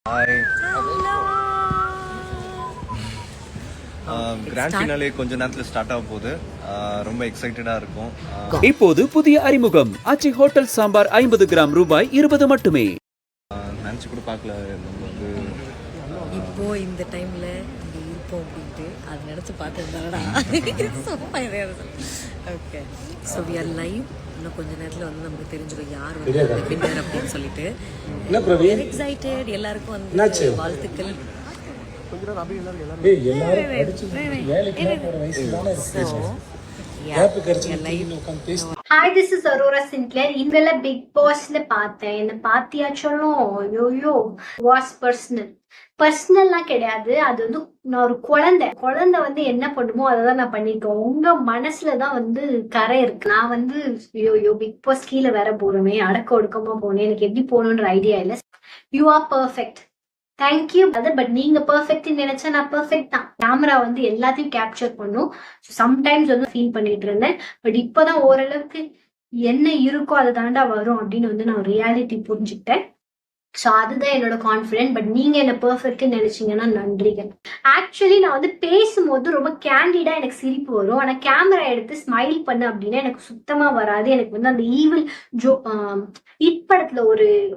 Hi. Grand finale கொஞ்ச நேரத்தில் start ஆக போகுது. ரொம்ப எக்ஸைட்டடாக இருக்கும். இப்போது புதிய அறிமுகம் ஆச்சி ஹோட்டல் சாம்பார் 50 கிராம் ரூபாய் 20 மட்டுமே. நினச்சி கூட பார்க்கல நம்ம வந்து இப்போ இந்த டைம்ல இங்கே இருப்போம் அப்படின்ட்டு அது நினச்சி பார்த்துருந்தாடா. Okay, so we are live. இன்னும் கொஞ்ச நேரத்தில் வந்து நமக்கு தெரிஞ்சிடும் யார் வந்து வின்னர் அப்படின்னு சொல்லிட்டு. எக்ஸைட்டட். எல்லாருக்கும் வந்து வாழ்த்துக்கள். Hi, this is Arora Sinclair. இவங்கள பிக் பாஸ்ல பார்த்தேன். என்ன பாத்தியா சொல்லும். யோயோ வாஸ் பர்சனல்லாம் கிடையாது. அது வந்து நான் ஒரு குழந்தை வந்து என்ன பண்ணுமோ அதை தான் நான் பண்ணிருக்கேன். உங்க மனசுலதான் வந்து கரை இருக்கு. நான் வந்து யோயோ பிக் பாஸ் கீழே வேற போறோமே, அடக்க ஒடுக்கமா போனேன், எனக்கு எப்படி போகணுன்ற ஐடியா இல்லை. You are perfect. Thank you. But நீங்க பெர்ஃபெக்ட் நினைச்சா நான் பெர்ஃபெக்ட் தான். கேமரா வந்து எல்லாத்தையும் கேப்சர் பண்ணும். சம்டைம்ஸ் வந்து ஃபீல் பண்ணிட்டு இருந்தேன். பட் இப்போதான் ஓரளவுக்கு என்ன இருக்கோ அதை தாண்டா வரும் அப்படின்னு வந்து நான் ரியாலிட்டி புரிஞ்சுக்கிட்டேன். ஸோ அதுதான் என்னோட கான்ஃபிடென்ட். பட் நீங்க என்ன பெர்ஃபெக்ட்னு நினைச்சீங்கன்னா நன்றிகள். ஆக்சுவலி நான் வந்து பேசும்போது ரொம்ப கேண்டிடா எனக்கு சிரிப்பு வரும். ஆனா கேமரா எடுத்து ஸ்மைல் பண்ணு அப்படின்னா எனக்கு சுத்தமா வராது. எனக்கு வந்து அந்த ஈவில் படத்துல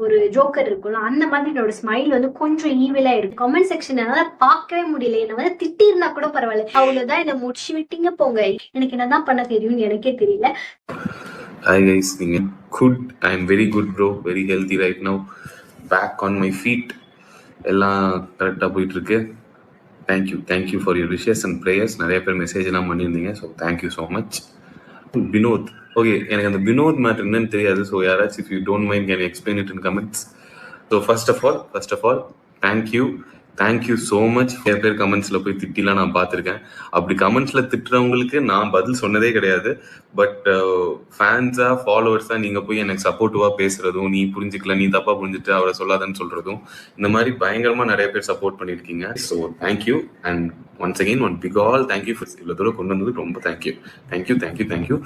ஒரு ஜோக்கர் இருக்கும்ல, அந்த மாதிரி என்னோட ஸ்மைல் வந்து கொஞ்சம் ஈவிலா இருக்கு. கமெண்ட் செக்ஷன் என்னால பார்க்கவே முடியல. என்ன வந்து திட்டி இருந்தா கூட பரவாயில்ல, அவ்வளவுதான் என்ன முடிச்சு விட்டீங்க போங்க. எனக்கு என்னதான் பண்ண தெரியும்னு எனக்கே தெரியல. Hi guys, good. I'm very good bro, very healthy right now. Back on my feet. எல்லாம் கரெக்டாக போயிட்டு இருக்கு. Thank you for your wishes and prayers. நிறைய பேர் மெசேஜ் எல்லாம் பண்ணியிருந்தீங்க. So thank you so much. Vinod, okay, எனக்கு அந்த வினோத் மேட்டர் என்னன்னு தெரியாது. ஸோ யாராச்சும் if you don't mind can explain it in comments. So first of all thank you so much. நிறைய பேர் கமெண்ட்ஸில் போய் திட்டிலாம் நான் பார்த்துருக்கேன். அப்படி கமெண்ட்ஸில் திட்டுறவங்களுக்கு நான் பதில் சொன்னதே கிடையாது. பட் ஃபேன்ஸாக ஃபாலோவர்ஸாக நீங்கள் போய் எனக்கு சப்போர்ட்டிவாக பேசுகிறதும், நீ புரிஞ்சிக்கல, நீ தப்பாக புரிஞ்சுட்டு அவரை சொல்லாதன்னு சொல்கிறதும், இந்த மாதிரி பயங்கரமாக நிறைய பேர் சப்போர்ட் பண்ணியிருக்கீங்க. So thank you. And once again one big all thank you. இவ்வளோ தூரம் கொண்டு வந்தது ரொம்ப தேங்க்யூ.